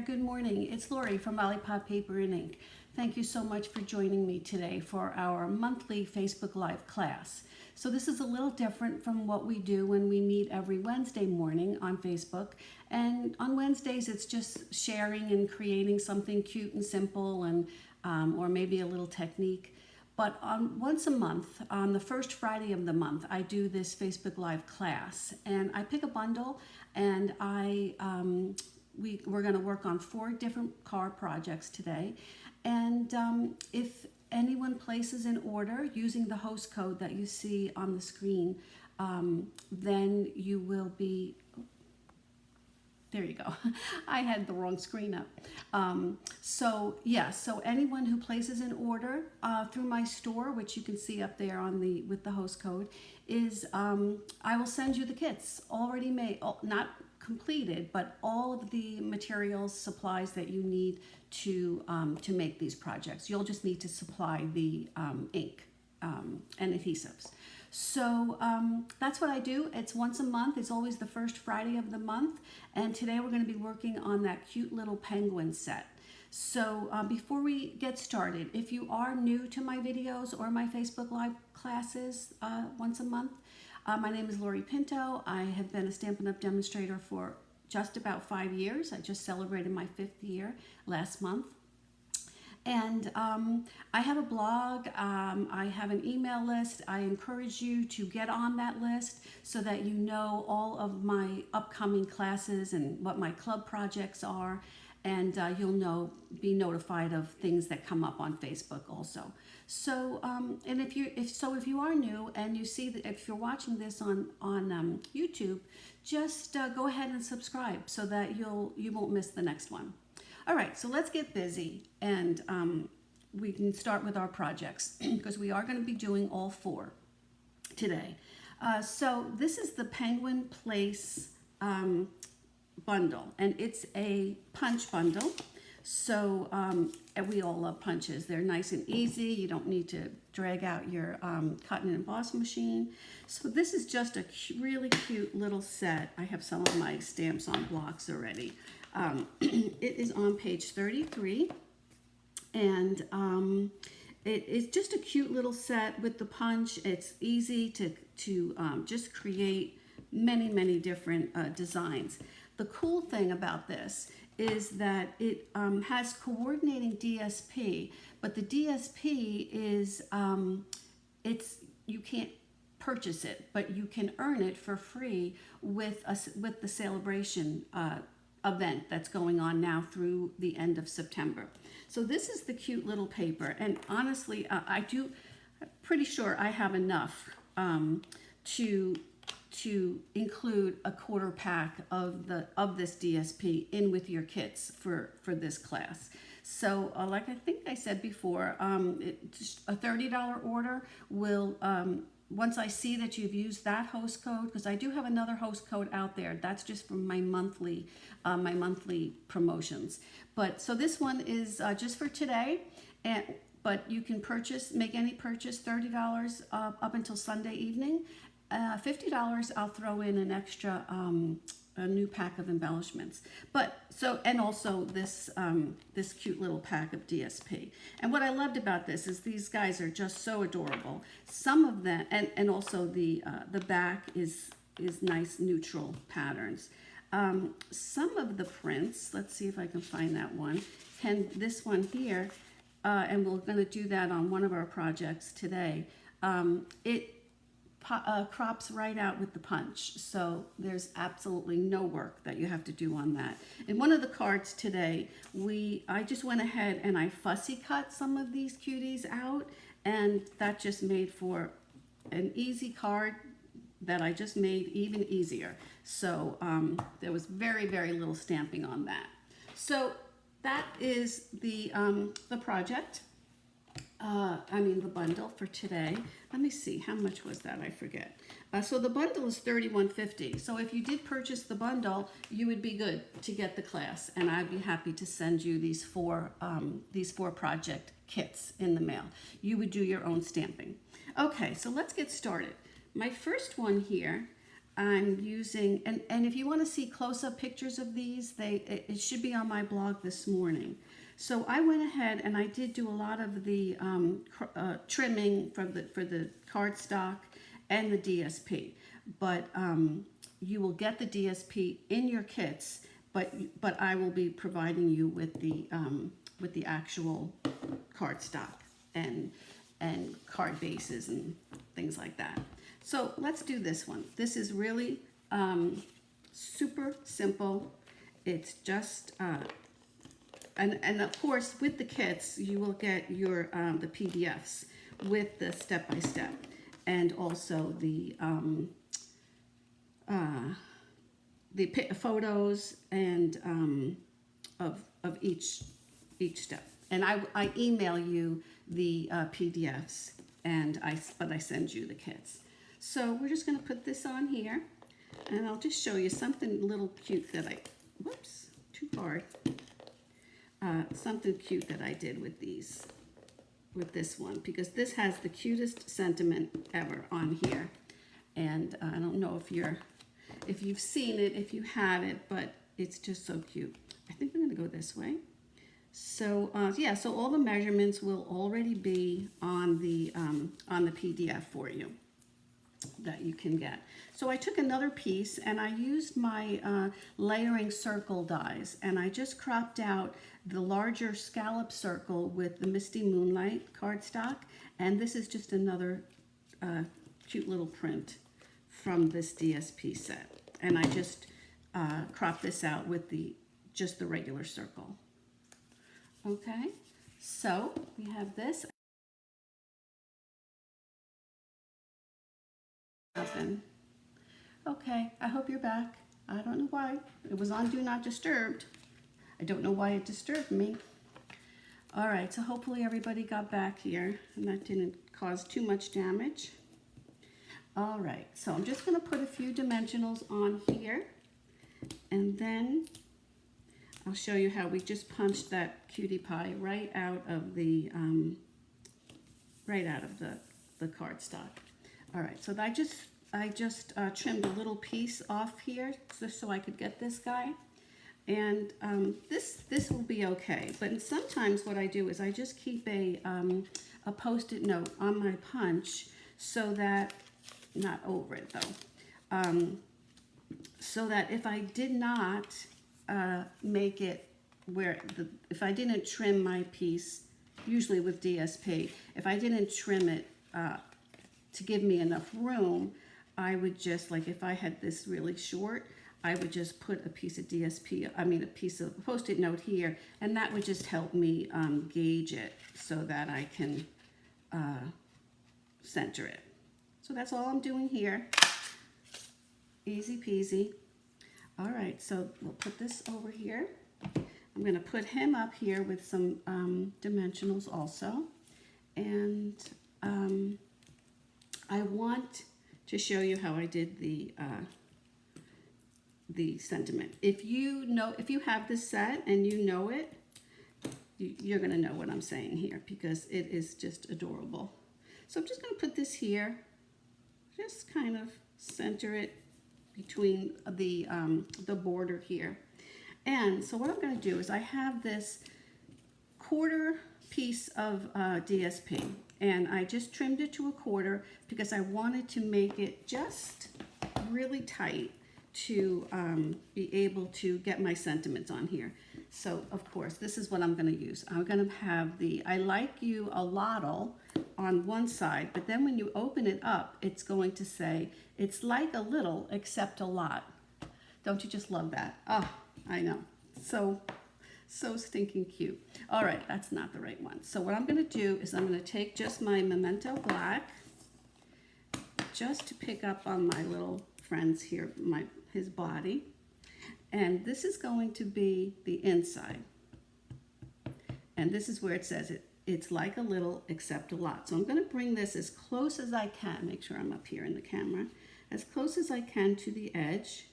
Good morning. It's Lori from Lollipop Paper and Ink. Thank you so much for joining me today for our monthly Facebook Live class. So this is a little different from what we do when we meet every Wednesday morning on Facebook. And on Wednesdays, it's just sharing and creating something cute and simple and or maybe a little technique. But once a month, on the first Friday of the month, I do this Facebook Live class. And I pick a bundle and we're going to work on 4 different card projects today. And if anyone places an order using the host code that you see on the screen, then you will be, there you go. I had the wrong screen up. So anyone who places an order through my store, which you can see up there on with the host code, is I will send you the kits already made, not completed, but all of the materials, supplies that you need to make these projects. You'll just need to supply the ink and adhesives. So that's what I do. It's once a month. It's always the first Friday of the month. And today we're going to be working on that cute little penguin set. So before we get started, if you are new to my videos or my Facebook Live classes once a month, my name is Lori Pinto. I have been a Stampin' Up! Demonstrator for just about 5 years. I just celebrated my 5th year last month. And I have a blog, I have an email list. I encourage you to get on that list so that you know all of my upcoming classes and what my club projects are. And you'll be notified of things that come up on Facebook also. So, and if you are new and you see that if you're watching this on YouTube, just go ahead and subscribe so that you won't miss the next one. All right, so let's get busy and we can start with our projects because we are going to be doing all 4 today. So this is the Penguin Place bundle, and it's a punch bundle. So and we all love punches. They're nice and easy. You don't need to drag out your cut and emboss machine. So this is just a really cute little set. I have some of my stamps on blocks already. It is on page 33, and it is just a cute little set with the punch. It's easy to just create many different designs. The cool thing about this is that it has coordinating DSP, but the DSP is you can't purchase it, but you can earn it for free with the celebration event that's going on now through the end of September. So this is the cute little paper, and honestly, I'm pretty sure I have enough to include a 1/4 pack of this DSP in with your kits for this class. So like I think I said before, just a $30 order will once I see that you've used that host code, because I do have another host code out there. That's just from my monthly promotions. But so this one is just for today, but you can make any purchase, $30 up until Sunday evening. $50 I'll throw in an extra a new pack of embellishments, and also this this cute little pack of DSP. And what I loved about this is these guys are just so adorable. Some of them, and also the back is nice neutral patterns. Some of the prints, let's see if I can find that one. This one here, and we're going to do that on one of our projects today. It crops right out with the punch, so there's absolutely no work that you have to do on that. In one of the cards today, I just went ahead and I fussy cut some of these cuties out, and that just made for an easy card that I just made even easier. So there was very little stamping on that. So that is the project. The bundle for today. Let me see, how much was that? I forget. So the bundle is $31.50. So if you did purchase the bundle, you would be good to get the class, and I'd be happy to send you these four project kits in the mail. You would do your own stamping. Okay, so let's get started. My first one here I'm using, and if you want to see close-up pictures of these, it should be on my blog this morning. So I went ahead and I did do a lot of the trimming for the cardstock and the DSP, but you will get the DSP in your kits, but I will be providing you with the actual cardstock and card bases and things like that. So let's do this one. This is really super simple. It's just and of course with the kits you will get your the PDFs with the step-by-step and also the photos and of each step. And I email you the PDFs but I send you the kits. So we're just going to put this on here, and I'll just show you something a little cute that whoops, too hard. Something cute that I did with this one, because this has the cutest sentiment ever on here. And I don't know if you've seen it, if you have it, but it's just so cute. I think we're going to go this way. So yeah, so all the measurements will already be on the PDF for you that you can get. So I took another piece and I used my layering circle dies, and I just cropped out the larger scallop circle with the Misty Moonlight cardstock, and this is just another cute little print from this DSP set, and I just cropped this out with just the regular circle. Okay, so we have this. Okay, I hope you're back. I don't know why. It was on Do Not Disturb. I don't know why it disturbed me. All right, so hopefully everybody got back here and that didn't cause too much damage. All right, so I'm just going to put a few dimensionals on here, and then I'll show you how we just punched that cutie pie right out of the cardstock. All right, so I just trimmed a little piece off here just so I could get this guy, and this will be okay. But sometimes what I do is I just keep a Post-it note on my punch so that, not over it though, so that if I did not make it where if I didn't trim my piece, usually with DSP, if I didn't trim it to give me enough room, I would just, like if I had this really short, I would just put a piece of a piece of Post-it note here, and that would just help me gauge it so that I can center it. So that's all I'm doing here. Easy peasy. All right, so we'll put this over here. I'm going to put him up here with some dimensionals also. And I want to show you how I did the sentiment. If you have this set and you know it, you're going to know what I'm saying here, because it is just adorable. So I'm just going to put this here, just kind of center it between the border here. And so what I'm going to do is I have this quarter piece of DSP, and I just trimmed it to a quarter because I wanted to make it just really tight to be able to get my sentiments on here. So of course this is what I'm going to use. I'm going to have the I Like You a Lottle on one side, but then when you open it up, it's going to say, it's like a little except a lot. Don't you just love that? Oh, I know. So stinking cute. All right, that's not the right one. So what I'm going to do is I'm going to take just my Memento Black, just to pick up on my little friends here, his body. And this is going to be the inside. And this is where it says it's like a little except a lot. So I'm going to bring this as close as I can. Make sure I'm up here in the camera. As close as I can to the edge.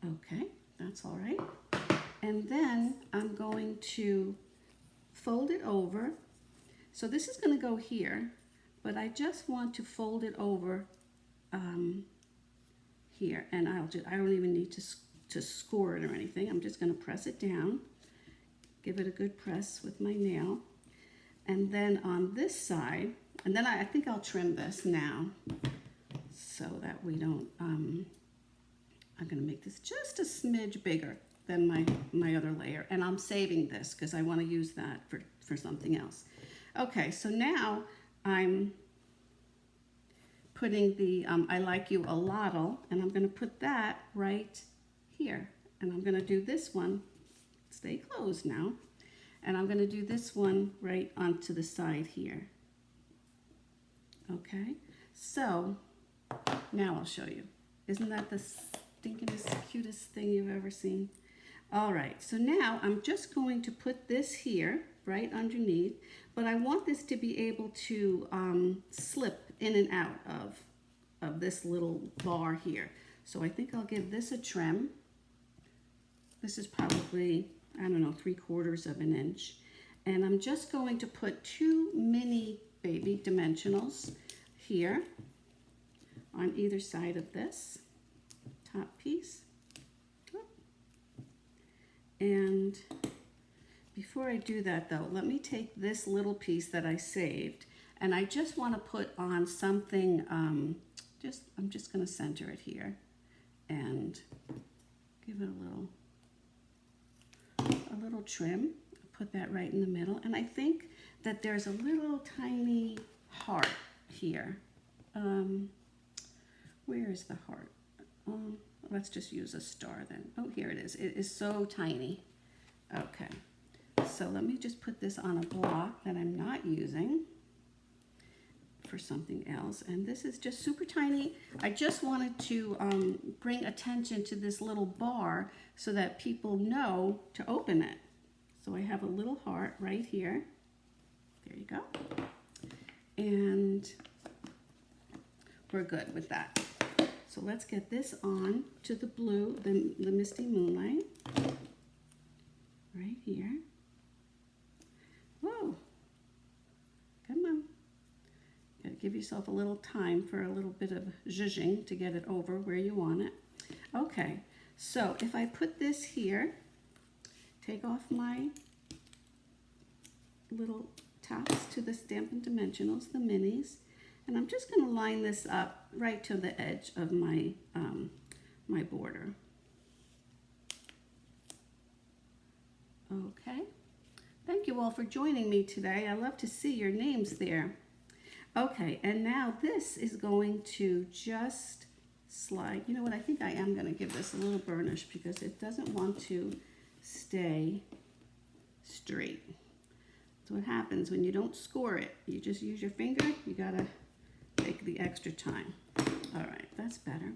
Okay, that's all right. And then I'm going to fold it over. So this is going to go here, but I just want to fold it over here, and I don't even need to score it or anything. I'm just going to press it down, give it a good press with my nail, and then on this side, and then I think I'll trim this now so that we don't, I'm going to make this just a smidge bigger than my other layer, and I'm saving this because I want to use that for something else. Okay, so now I'm putting the I Like You a Lot'll, and I'm going to put that right here, and I'm going to do this one, stay closed now, and I'm going to do this one right onto the side here. Okay, so now I'll show you. Isn't that the stinkingest, cutest thing you've ever seen? All right, so now I'm just going to put this here right underneath, but I want this to be able to slip in and out of this little bar here. So I think I'll give this a trim. This is probably, I don't know, 3/4 of an inch. And I'm just going to put 2 mini baby dimensionals here on either side of this top piece. And before I do that though, let me take this little piece that I saved, and I just want to put on something, I'm just going to center it here and give it a little trim. Put that right in the middle, and I think that there's a little tiny heart here. Where is the heart? Let's just use a star then. Oh, here it is. It is so tiny. Okay, so let me just put this on a block that I'm not using for something else, and this is just super tiny. I just wanted to bring attention to this little bar so that people know to open it. So I have a little heart right here. There you go. And we're good with that. So let's get this on to the blue, the Misty Moonlight, right here. Whoa, come on. Gotta give yourself a little time for a little bit of zhuzhing to get it over where you want it. Okay, so if I put this here, take off my little tops to the Stampin' Dimensionals, the minis, and I'm just going to line this up right to the edge of my my border. Okay, thank you all for joining me today. I love to see your names there. Okay, and now this is going to just slide. You know what, I think I am going to give this a little burnish because it doesn't want to stay straight. That's what happens when you don't score it. You just use your finger. You gotta take the extra time. All right, that's better.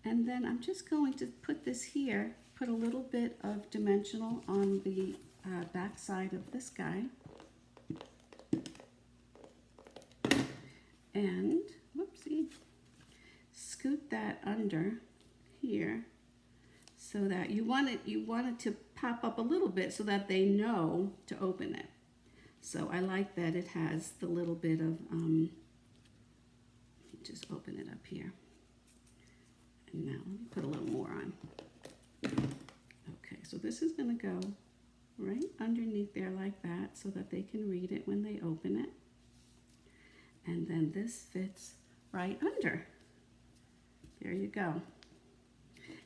And then I'm just going to put this here, put a little bit of dimensional on the back side of this guy. And, whoopsie, scoot that under here so that you want it to pop up a little bit so that they know to open it. So I like that it has the little bit of, just open it up here. And now let me put a little more on. Okay, so this is going to go right underneath there like that so that they can read it when they open it. And then this fits right under. There you go.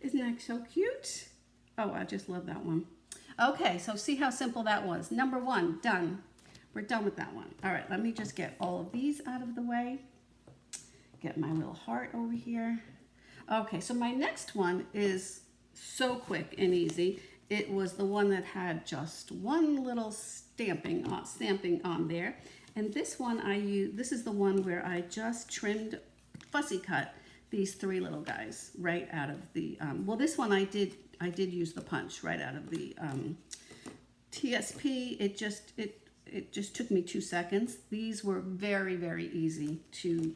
Isn't that so cute? Oh, I just love that one. Okay, so see how simple that was. Number 1, done. We're done with that one. All right, let me just get all of these out of the way. Get my little heart over here. Okay, so my next one is so quick and easy. It was the one that had just one little stamping on there. And this one this is the one where I just trimmed, fussy cut these 3 little guys right out of the, well, this one I did use the punch right out of the TSP. It just took me 2 seconds. These were very, very easy to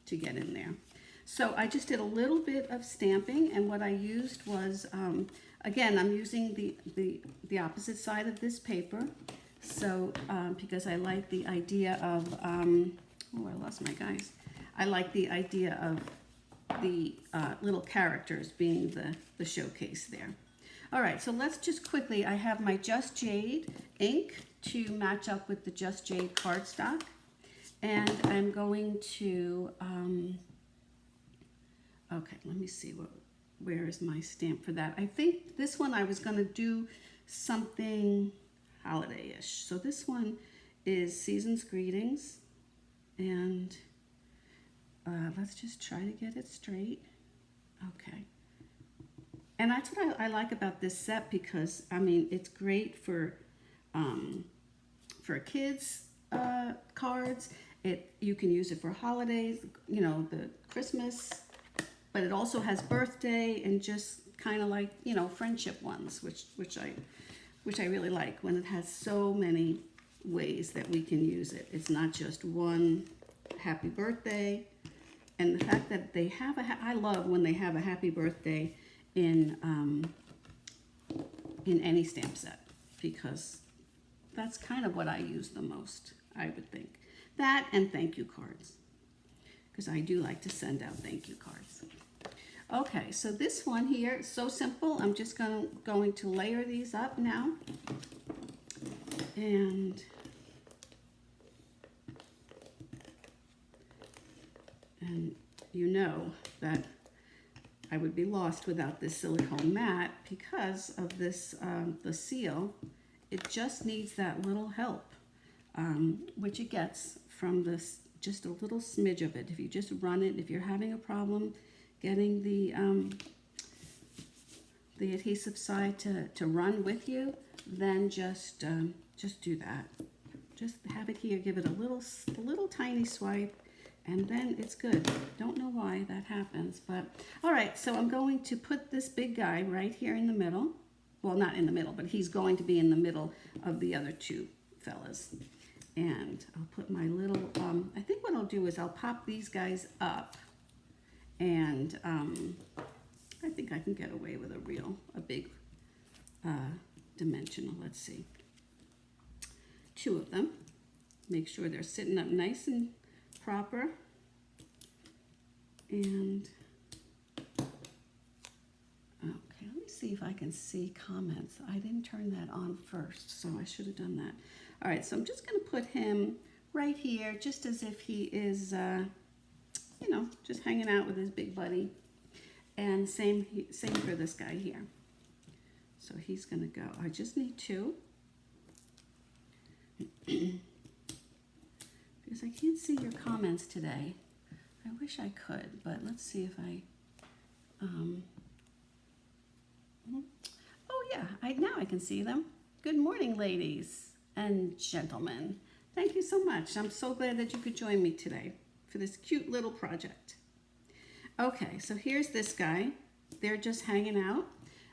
get in there. So I just did a little bit of stamping, and what I used was, again, I'm using the opposite side of this paper. So, because I like the idea of, oh, I lost my guys. I like the idea of the little characters being the showcase there. All right, so let's just quickly, I have my Just Jade ink to match up with the Just Jade cardstock. And I'm going to, okay, let me see, where is my stamp for that? I think this one I was going to do something holiday-ish. So this one is Season's Greetings. And let's just try to get it straight. Okay. And that's what I like about this set, because, I mean, it's great for kids' cards. You can use it for holidays, you know, the Christmas, but it also has birthday and just kind of like, you know, friendship ones, which I really like, when it has so many ways that we can use it. It's not just one happy birthday. And the fact that they have I love when they have a happy birthday in any stamp set, because that's kind of what I use the most, I would think. That and thank you cards, because I do like to send out thank you cards. Okay, so this one here is so simple. I'm just going to layer these up now. And you know that I would be lost without this silicone mat, because of this, the seal. It just needs that little help, which it gets from this, just a little smidge of it. If you just run it, if you're having a problem getting the adhesive side to run with you, then just do that. Just have it here, give it a little tiny swipe, and then it's good. Don't know why that happens, but all right. So I'm going to put this big guy right here in the middle. Well, not in the middle, but he's going to be in the middle of the other two fellas. And I'll put my little, I think what I'll do is I'll pop these guys up, and I think I can get away with a big dimensional. Let's see. 2 of them. Make sure they're sitting up nice and proper. And okay, let me see if I can see comments. I didn't turn that on first, so I should have done that. All right, so I'm just going to put him right here, just as if he is, you know, just hanging out with his big buddy. And same for this guy here. So he's going to go. I just need 2. Because I can't see your comments today. I wish I could, but let's see if I, oh yeah, now I can see them. Good morning, ladies and gentlemen. Thank you so much. I'm so glad that you could join me today for this cute little project. Okay, so here's this guy. They're just hanging out.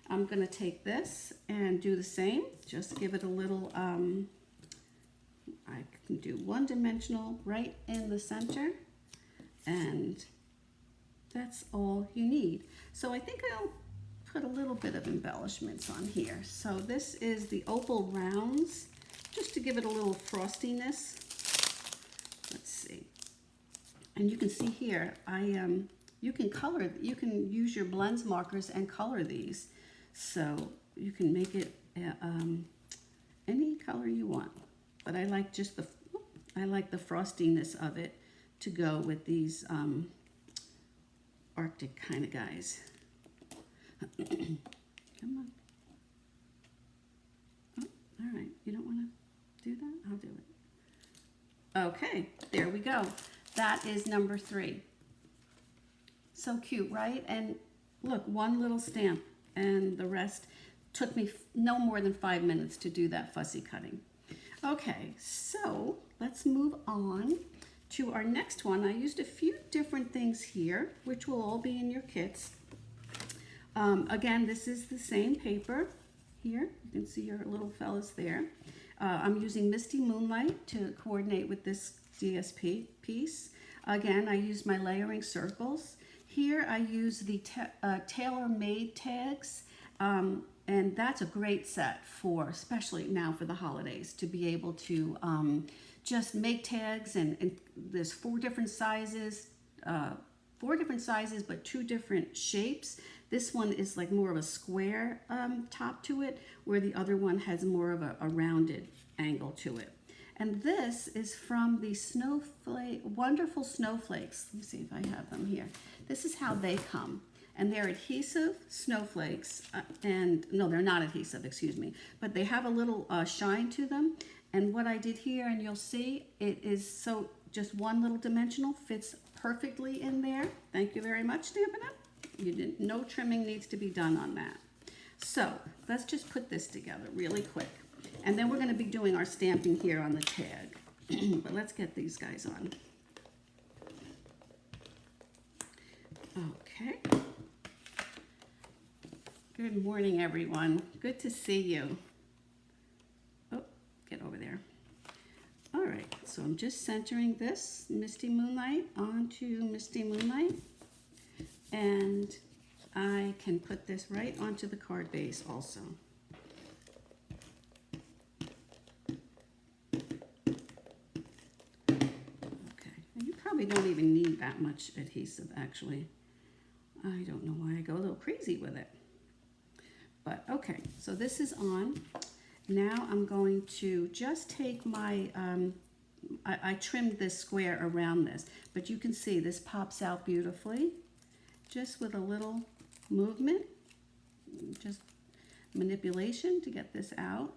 I'm gonna take this and do the same. Just give it a little, I can do one dimensional right in the center, and that's all you need. So I think I'll put a little bit of embellishments on here. So this is the opal rounds, just to give it a little frostiness. Let's see. And you can see here, you can color, you can use your blends markers and color these. So you can make it any color you want. But I like just the frostiness of it to go with these Arctic kind of guys. Come on. Oh, all right, you don't want to do that? I'll do it. Okay, there we go. That is number 3. So cute, right? And look, one little stamp, and the rest took me no more than 5 minutes to do that fussy cutting. Okay, so let's move on to our next one. I used a few different things here, which will all be in your kits. Again, this is the same paper here. You can see your little fellas there. I'm using Misty Moonlight to coordinate with this DSP piece. Again, I use my layering circles. Here I use the tailor-made tags. And that's a great set for, especially now for the holidays, to be able to just make tags, and there's 4 different sizes, 4 different sizes, but 2 different shapes. This one is like more of a square top to it, where the other one has more of a rounded angle to it. And this is from the Wonderful Snowflakes. Let me see if I have them here. This is how they come. And they're adhesive snowflakes, and no, they're not adhesive, excuse me, but they have a little shine to them. And what I did here, and you'll see, it is so just one little dimensional fits perfectly in there. Thank you very much, Stampin' Up. No trimming needs to be done on that. So let's just put this together really quick. And then we're going to be doing our stamping here on the tag. But let's get these guys on. Okay. Good morning, everyone. Good to see you. Oh, get over there. All right, so I'm just centering this Misty Moonlight onto Misty Moonlight. And I can put this right onto the card base also. Okay, and you probably don't even need that much adhesive, actually. I don't know why I go a little crazy with it. But okay, so this is on. Now I'm going to just take my, I trimmed this square around this, but you can see this pops out beautifully, just with a little movement, just manipulation to get this out.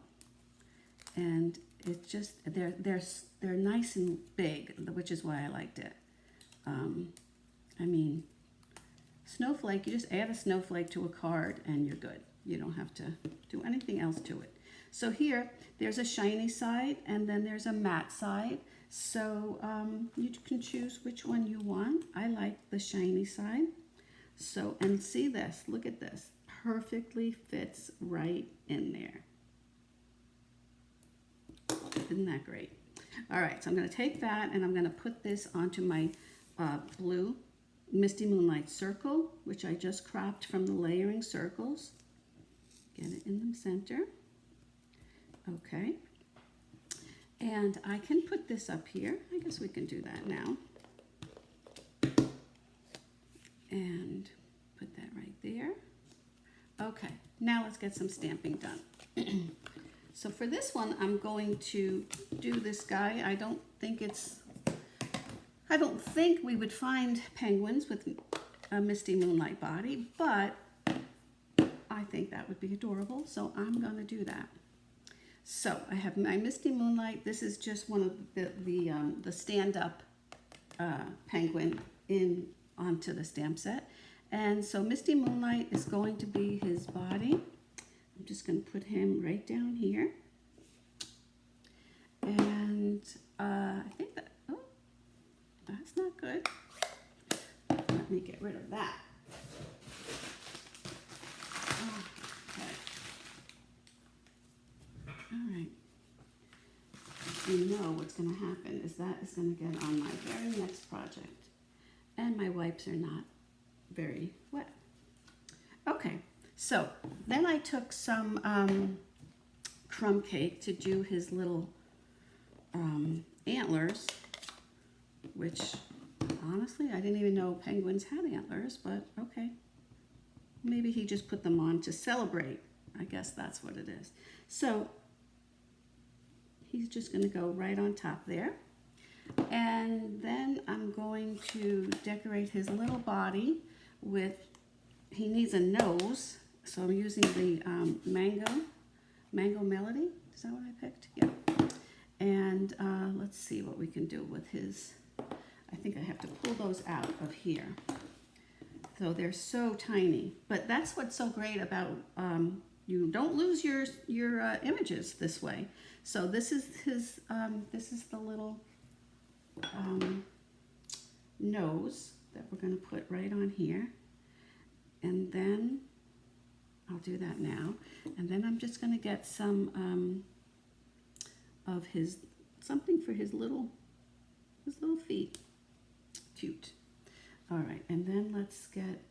And it's just, they're nice and big, which is why I liked it. I mean, snowflake, you just add a snowflake to a card and you're good. You don't have to do anything else to it. So here, there's a shiny side and then there's a matte side. So you can choose which one you want. I like the shiny side. So, and see this, look at this. Perfectly fits right in there. Isn't that great? All right, so I'm gonna take that and I'm gonna put this onto my blue Misty Moonlight circle, which I just cropped from the layering circles. Get it in the center. Okay. And I can put this up here. I guess we can do that now. And put that right there. Okay, now let's get some stamping done. So for this one, I'm going to do this guy. I don't think we would find penguins with a Misty Moonlight body, but I think that would be adorable, so I'm going to do that. So I have my Misty Moonlight. This is just one of the stand-up penguin onto the stamp set. And so Misty Moonlight is going to be his body. I'm just going to put him right down here. And I think that, oh, that's not good. Let me get rid of that. Okay. All right. You know what's going to happen is that is going to get on my very next project. And my wipes are not very wet. Okay, so then I took some crumb cake to do his little antlers, which honestly I didn't even know penguins had antlers, but okay. Maybe he just put them on to celebrate. I guess that's what it is. So he's just going to go right on top there. And then I'm going to decorate his little body with, he needs a nose, so I'm using the Mango Melody. Is that what I picked? Yeah. And let's see what we can do with his, I think I have to pull those out of here. So they're so tiny, but that's what's so great about, you don't lose your images this way. So this is his, this is the little nose that we're going to put right on here, and then I'll do that now, and then I'm just going to get some of his, something for his little feet. Cute. All right, and then let's get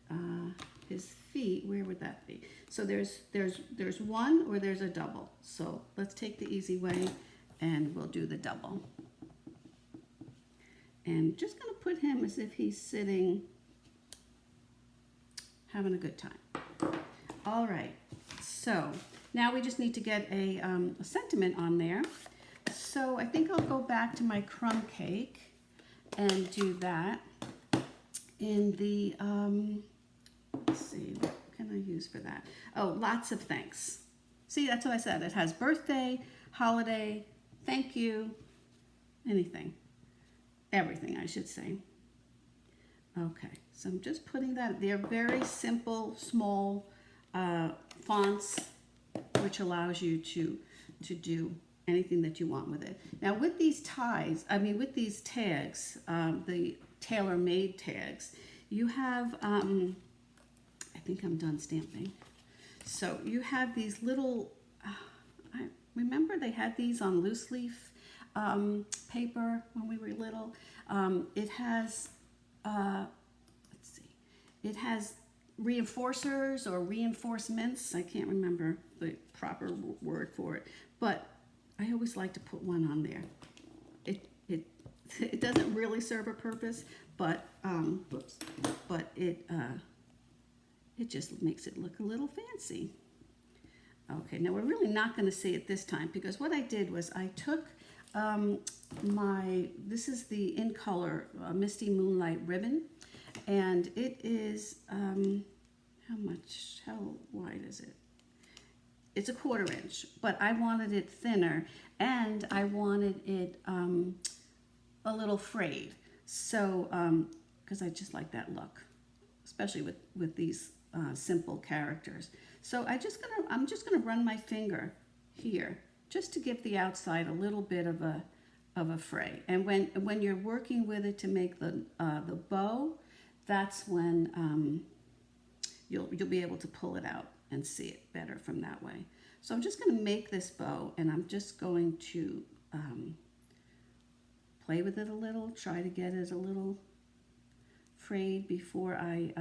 his feet. Where would that be? So there's one or there's a double. So let's take the easy way and we'll do the double. And just going to put him as if he's sitting, having a good time. All right, so now we just need to get a sentiment on there. So I think I'll go back to my crumb cake and do that in the, let's see, what can I use for that? Oh, lots of thanks. See, that's what I said. It has birthday, holiday, thank you, anything. Everything, I should say. Okay, so I'm just putting that. They're very simple, small fonts, which allows you to do anything that you want with it. Now, with these ties, with these tags, the tailor-made tags, you have, I think I'm done stamping. So you have these little, I remember they had these on loose leaf paper when we were little. It has, let's see, it has reinforcers or reinforcements. I can't remember the proper word for it, but I always like to put one on there. It doesn't really serve a purpose, but it just makes it look a little fancy. Okay, now we're really not going to see it this time, because what I did was I took this is the In Color Misty Moonlight ribbon, and it is, how wide is it? It's a 1/4 inch, but I wanted it thinner, and I wanted it a little frayed. So, because I just like that look, especially with these simple characters. So I'm just gonna run my finger here just to give the outside a little bit of a fray. And when you're working with it to make the bow, that's when you'll be able to pull it out and see it better from that way. So I'm just going to make this bow, and I'm just going to play with it a little, try to get it a little frayed before I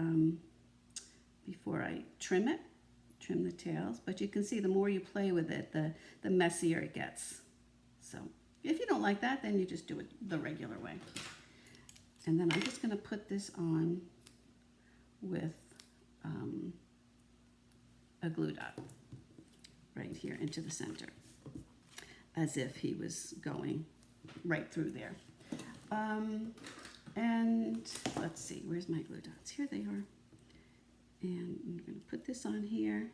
trim the tails. But you can see the more you play with it, the messier it gets. So if you don't like that, then you just do it the regular way. And then I'm just going to put this on with a glue dot right here into the center, as if he was going right through there. And let's see, where's my glue dots? Here they are. And I'm going to put this on here.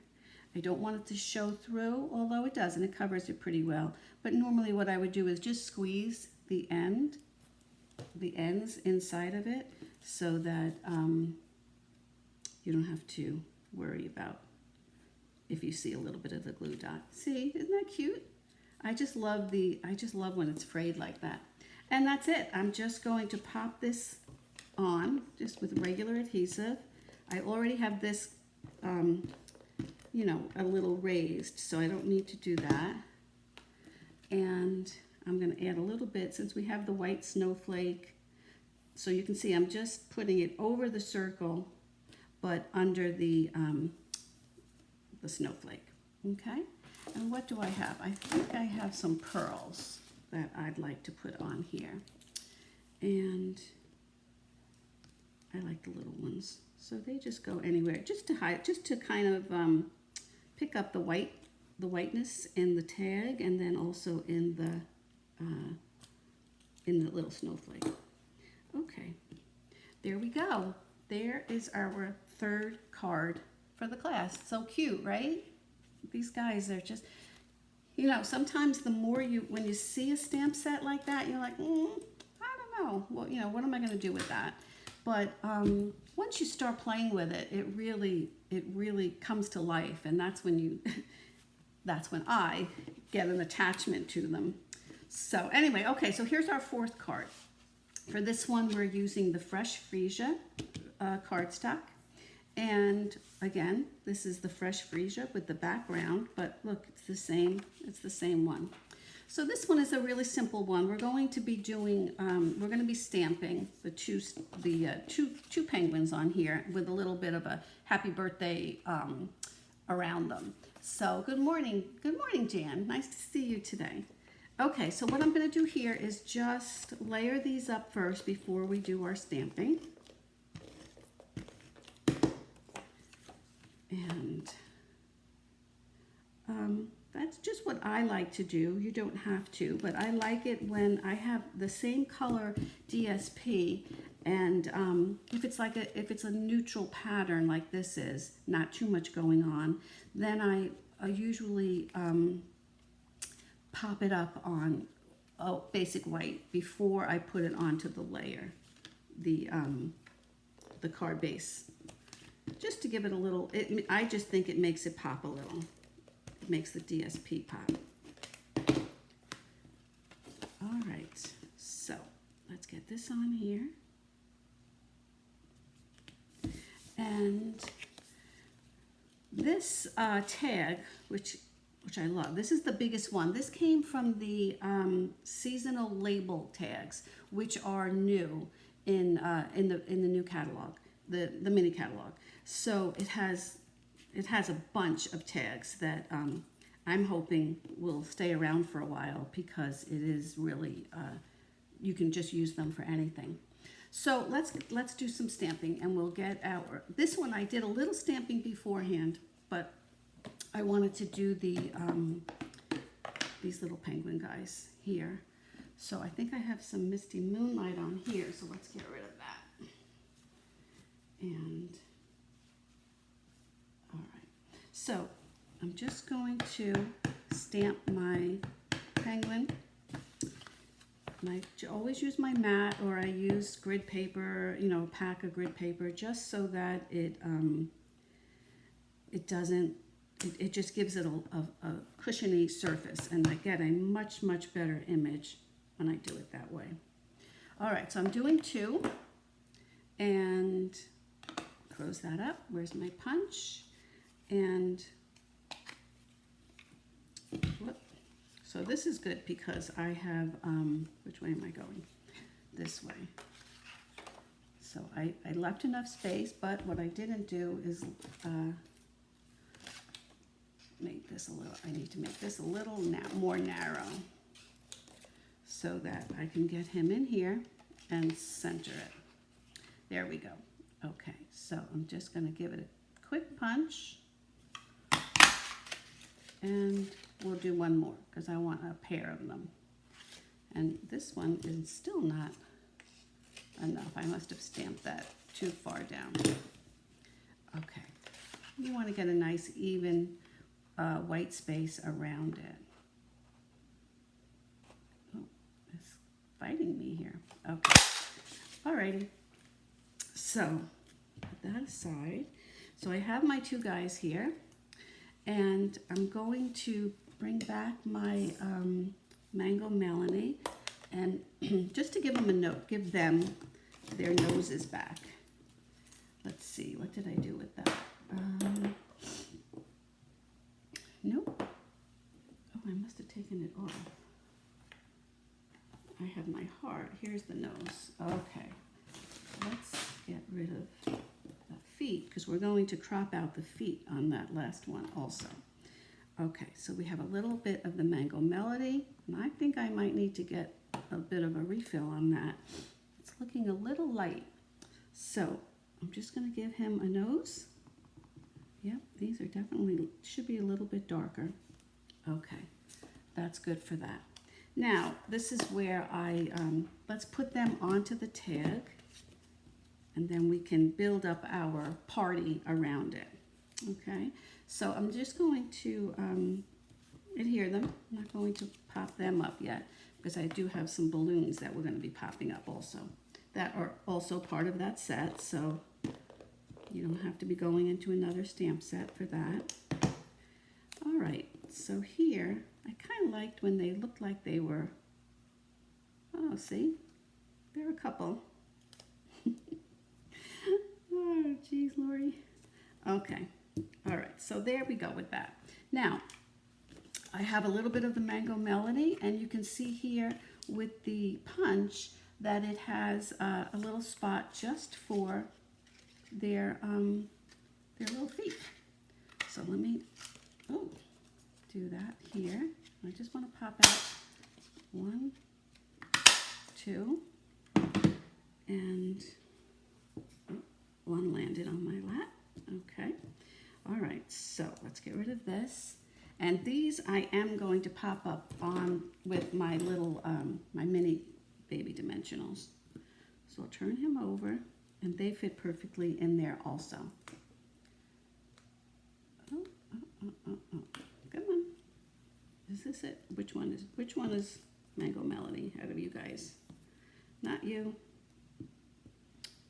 I don't want it to show through, although it does, and it covers it pretty well. But normally what I would do is just squeeze the ends inside of it, so that you don't have to worry about if you see a little bit of the glue dot. See, isn't that cute? I just love when it's frayed like that. And that's it. I'm just going to pop this on just with regular adhesive. I already have this, a little raised, so I don't need to do that. And I'm going to add a little bit, since we have the white snowflake. So you can see I'm just putting it over the circle, but under the snowflake. Okay? And what do I have? I think I have some pearls that I'd like to put on here. And I like the little ones. So they just go anywhere, just to hide, just to kind of pick up the whiteness in the tag, and then also in the little snowflake. Okay, there we go. There is our third card for the class. So cute, right? These guys are just, sometimes the more when you see a stamp set like that, you're like, I don't know. Well, what am I going to do with that? But once you start playing with it, it really comes to life, and that's when I get an attachment to them. So anyway, okay, so here's our fourth card. For this one, we're using the Fresh Freesia cardstock. And again, this is the Fresh Freesia with the background, but look, it's the same one. So this one is a really simple one. We're going to be doing, we're going to be stamping the two penguins on here with a little bit of a happy birthday around them. So good morning, Jan. Nice to see you today. Okay, so what I'm going to do here is just layer these up first before we do our stamping. And that's just what I like to do. You don't have to, but I like it when I have the same color DSP, and if it's a neutral pattern like this is, not too much going on, then I usually pop it up on basic white before I put it onto the layer, the card base, just to give it a little. I just think it makes it pop a little. It makes the DSP pop. All right, so let's get this on here. And this tag, which I love, this is the biggest one. This came from the seasonal label tags, which are new in the new catalog, the mini catalog. So it has a bunch of tags that I'm hoping will stay around for a while, because it is really, you can just use them for anything. So let's do some stamping, and we'll get this one I did a little stamping beforehand, but I wanted to do these little penguin guys here. So I think I have some Misty Moonlight on here, so let's get rid of that. And all right, so I'm just going to stamp my penguin. And I always use my mat, or I use grid paper, you know, a pack of grid paper, just so that it just gives it a cushiony surface, and I get a much better image when I do it that way. All right, so I'm doing 2, and close that up. Where's my punch? And whoop. So this is good because I have, which way am I going? This way. So I left enough space, but what I didn't do is make this a little, I need to make this a little more narrow so that I can get him in here and center it. There we go. Okay, so I'm just going to give it a quick punch, and we'll do one more because I want a pair of them. And this one is still not enough. I must have stamped that too far down. Okay, you want to get a nice even white space around it. Oh, it's fighting me here. Okay, alrighty. So put that aside. So I have my 2 guys here, and I'm going to bring back my Mango Melanie, and just to give them a note, give them their noses back. Let's see, what did I do with that? Nope. Oh, I must have taken it off. I have my heart. Here's the nose. Okay. Let's get rid of the feet, because we're going to crop out the feet on that last one also. Okay, so we have a little bit of the Mango Melody, and I think I might need to get a bit of a refill on that. It's looking a little light. So I'm just going to give him a nose. Yep, these are definitely, should be a little bit darker. Okay, that's good for that. Now, this is where let's put them onto the tag, and then we can build up our party around it. Okay, so I'm just going to adhere them. I'm not going to pop them up yet, because I do have some balloons that we're going to be popping up also, that are also part of that set, so you don't have to be going into another stamp set for that. All right, so here, I kind of liked when they looked like they were, oh, see, there are a couple. Oh, geez, Lori. Okay, all right, so there we go with that. Now, I have a little bit of the Mango Melody, and you can see here with the punch that it has a little spot just for their little feet. So let me do that here. I just want to pop out 1, 2, and one landed on my lap. Okay. All right, so let's get rid of this. And these I am going to pop up on with my little, my mini baby dimensionals. So I'll turn him over, and they fit perfectly in there also. Oh. Come on. Is this it? Which one is Mango Melody out of you guys? Not you.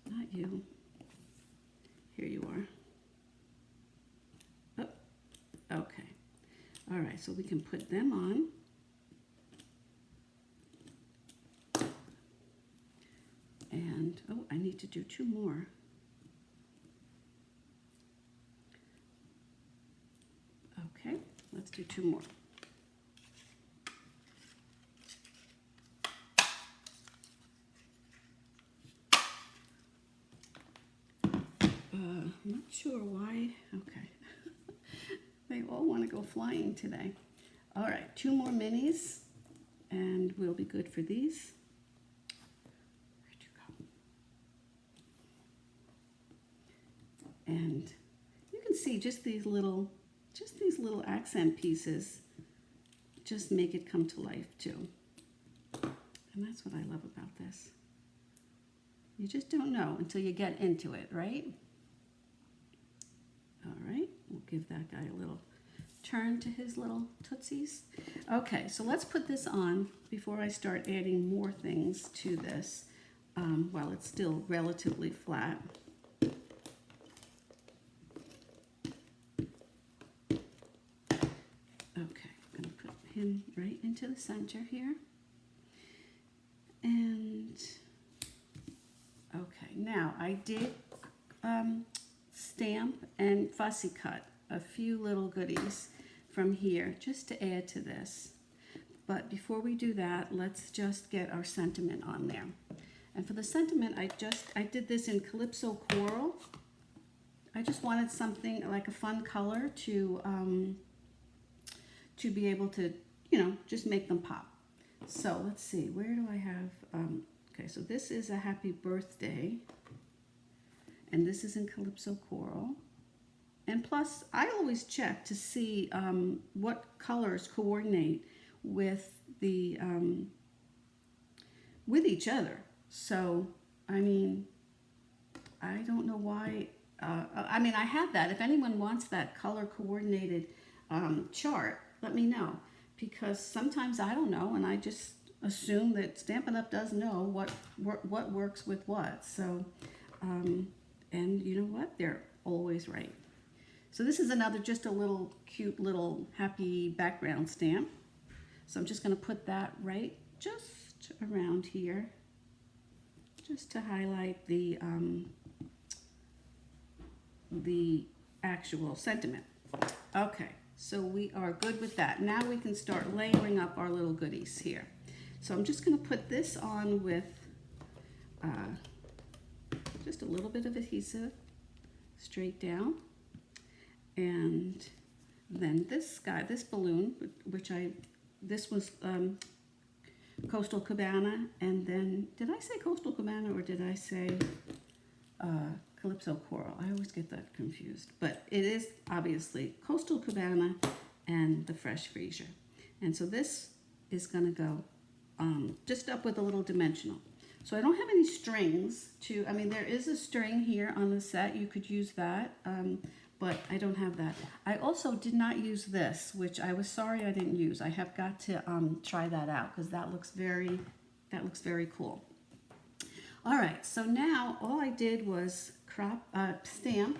Not you. Here you are. Oh, okay. All right, so we can put them on. And, oh, I need to do 2 more. Okay, let's do 2 more. I'm not sure why. Okay. They all want to go flying today. All right, 2 more minis, and we'll be good for these. Where'd you go? And you can see just these little accent pieces just make it come to life too. And that's what I love about this. You just don't know until you get into it, right? All right, we'll give that guy a little turn to his little tootsies. Okay, so let's put this on before I start adding more things to this while it's still relatively flat. Okay, I'm going to put him right into the center here. And, okay, now I did stamp and fussy cut a few little goodies from here just to add to this. But before we do that, let's just get our sentiment on there. And for the sentiment, I did this in Calypso Coral. I just wanted something like a fun color to be able to, you know, just make them pop. So let's see, where do I have, okay, so this is a happy birthday. And this is in Calypso Coral. And plus, I always check to see what colors coordinate with the with each other. So, I mean, I don't know why. I mean, I have that. If anyone wants that color coordinated chart, let me know. Because sometimes I don't know, and I just assume that Stampin' Up! Does know what works with what. So, and you know what? They're always right. So this is another, just a little cute little happy background stamp. So I'm just going to put that right just around here, just to highlight the actual sentiment. Okay, so we are good with that. Now we can start layering up our little goodies here. So I'm just going to put this on with just a little bit of adhesive straight down. And then this guy, this balloon, this was Coastal Cabana, and then, did I say Coastal Cabana or did I say Calypso Coral? I always get that confused, but it is obviously Coastal Cabana and the Fresh Freesia. And so this is gonna go just up with a little dimensional. So I don't have any strings to, I mean, there is a string here on the set, you could use that, but I don't have that. I also did not use this, which I was sorry I didn't use. I have got to try that out because that looks very cool. All right, so now all I did was stamp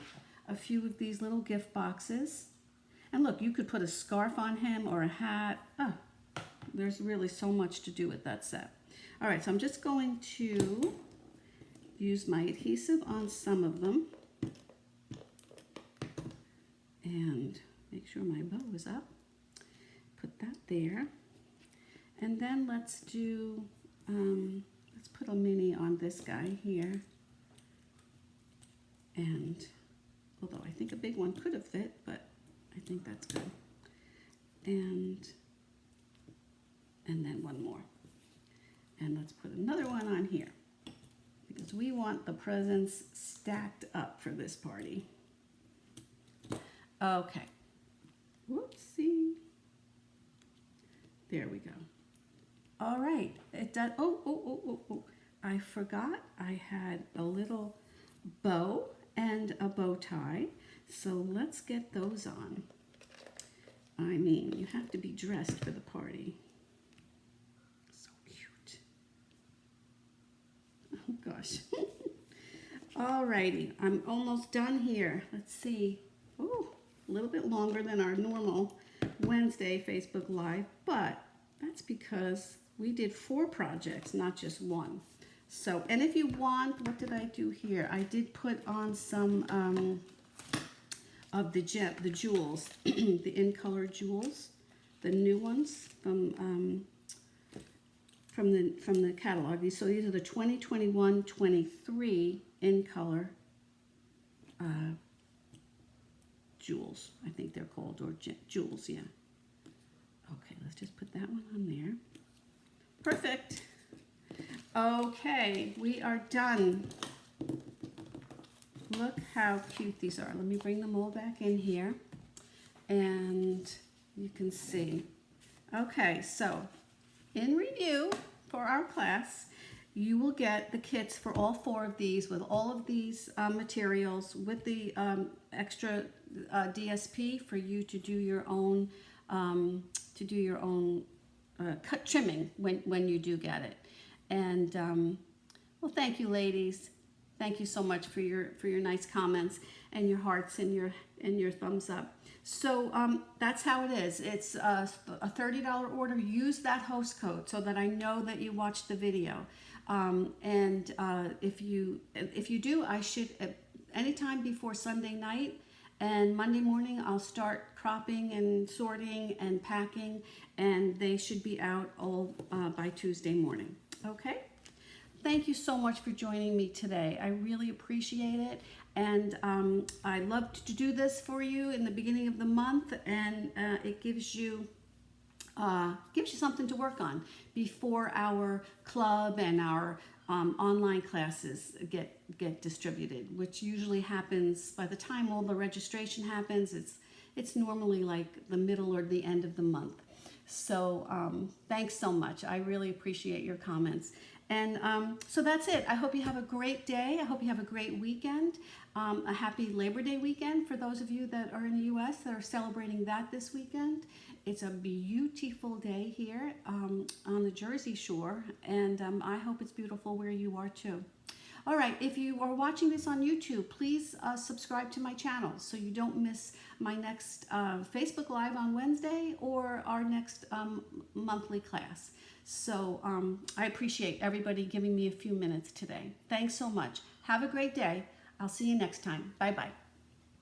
a few of these little gift boxes. And look, you could put a scarf on him or a hat. Oh, there's really so much to do with that set. All right, so I'm just going to use my adhesive on some of them. And make sure my bow is up. Put that there. And then let's do, let's put a mini on this guy here. And although I think a big one could have fit, but I think that's good. And and then one more. And let's put another one on here because we want the presents stacked up for this party. Okay. Whoopsie. There we go. All right. It does. Oh. I forgot I had a little bow and a bow tie. So let's get those on. I mean, you have to be dressed for the party. So cute. Oh gosh. All righty, I'm almost done here. Let's see. Oh, a little bit longer than our normal Wednesday Facebook Live, but that's because we did 4 projects, not just one. So, and if you want, what did I do here? I did put on some of the jewels, the in-color jewels, the new ones from the catalog. So these are the 2021-23 in-color jewels, I think they're called, or jewels, yeah. Okay, let's just put that one on there. Perfect. Okay, we are done. Look how cute these are. Let me bring them all back in here, and you can see. Okay, so in review for our class, you will get the kits for all 4 of these with all of these materials with the extra DSP for you to do your own cut trimming when you do get it. And well, thank you, ladies. Thank you so much for your nice comments and your hearts and your thumbs up. So that's how it is. It's a $30 order. Use that host code so that I know that you watched the video. And if you do, I should anytime before Sunday night and Monday morning I'll start cropping and sorting and packing, and they should be out all by Tuesday morning. Okay. Thank you so much for joining me today. I really appreciate it. And I love to do this for you in the beginning of the month, and it gives you something to work on before our club and our online classes get distributed, which usually happens by the time all the registration happens. It's normally like the middle or the end of the month. So thanks so much. I really appreciate your comments. And so that's it. I hope you have a great day. I hope you have a great weekend. A happy Labor Day weekend for those of you that are in the U.S. that are celebrating that this weekend. It's a beautiful day here on the Jersey Shore, and I hope it's beautiful where you are too. All right, if you are watching this on YouTube, please subscribe to my channel so you don't miss my next Facebook Live on Wednesday or our next monthly class. So I appreciate everybody giving me a few minutes today. Thanks so much. Have a great day. I'll see you next time. Bye-bye.